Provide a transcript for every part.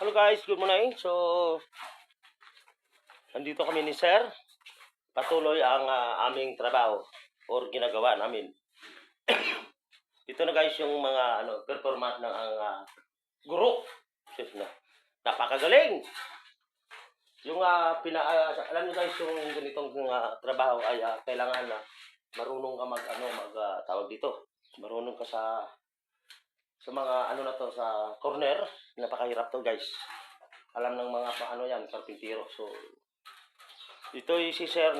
Hello guys, good morning. So, nandito kami ni Sir. Patuloy ang aming trabaho or ginagawa namin. Ito na guys yung mga performance ng ang guro. Sis na. Napakagaling. Yung alam niyo guys yung ganitong trabaho ay kailangan na marunong ka tawag dito. Marunong ka sa mga sa corner. Napakahirap to guys. Alam ng mga yan, karpintero. So, ito si Sir,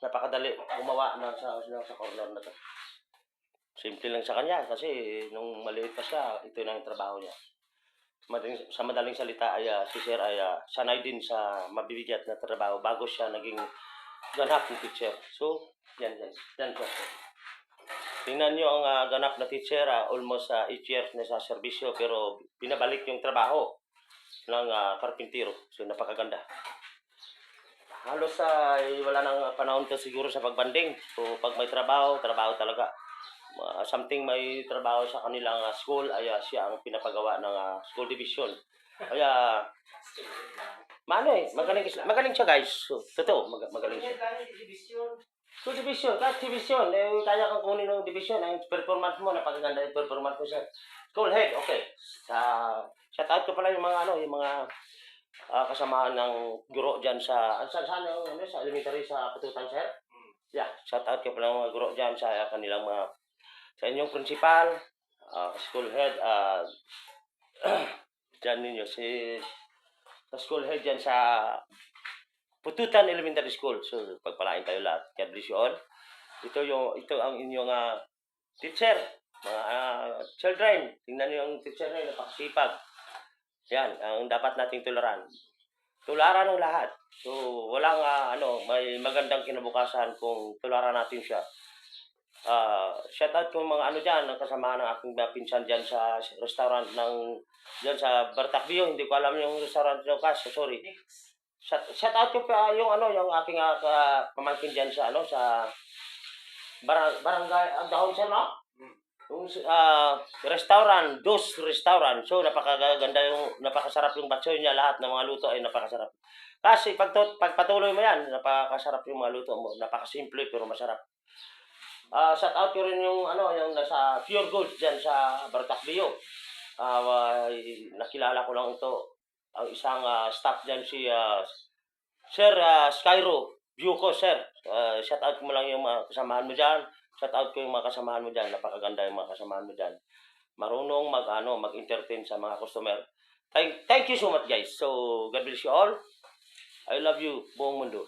napakadali gumawa na sa corner na to. Simple lang sa kanya kasi nung maliit pa siya, ito na yung trabaho niya. Sa madaling salita ay si Sir ay sanay din sa mabibigat na trabaho bago siya naging ganap na teacher. So, yan guys. Yan po. Tingnan nyo ang ganap na teacher, almost 8 years na sa serbisyo pero binabalik yung trabaho ng karpintero. So, napakaganda. Halos wala nang panahon to siguro sa pagbanding. So, pag may trabaho, trabaho talaga. Something may trabaho sa kanilang school, ay siya ang pinapagawa ng school division. Kaya, magaling siya guys. So, totoo, magaling siya. School division, class division. Kaya kang kunin ng division. Ang performance mo, napakaganda yung performance mo siya. School head, okay. Shout out ko pala yung mga kasamahan ng guro dyan sa elementary sa Patutan, Sir. Yeah, shout out ko pala yung mga guro dyan sa kanilang sa inyong principal, school head, dyan ninyo, sa school head dyan sa Pututan Elementary School. So, pagpalain tayo lahat. God bless you all. Ito ang inyong teacher, mga children. Tingnan niyo yung teacher na yun, napakasipag. Yan, ang dapat nating tularan. Tularan ng lahat. So, walang may magandang kinabukasan kung tularan natin siya. Shout out kung mga dyan, ang kasamahan ng aking pinsan dyan sa restaurant dyan sa Bartakbio. Hindi ko alam yung restaurant nyo kasi, sorry. Shout out ko pa yung aking pamangkin dyan sa barangay, ang dahon siya, no? Yung restaurant, Dos Restaurant. So, napakasarap yung batsoy niya. Lahat ng mga luto ay napakasarap. Kasi pagpatuloy mo yan, napakasarap yung mga luto mo. Napakasimple pero masarap. Shout out ko rin yung nasa Pure Gold dyan sa Bartakbio. Nakilala ko lang ito. Ang isang staff dyan si Sir Skyro Buko, Sir. Shout out mo lang yung mga kasamahan mo dyan. Shout out ko yung mga kasamahan mo dyan. Napakaganda yung mga kasamahan mo dyan. Marunong mag-entertain sa mga customer. Thank you so much guys. So, God bless you all. I love you, buong mundo.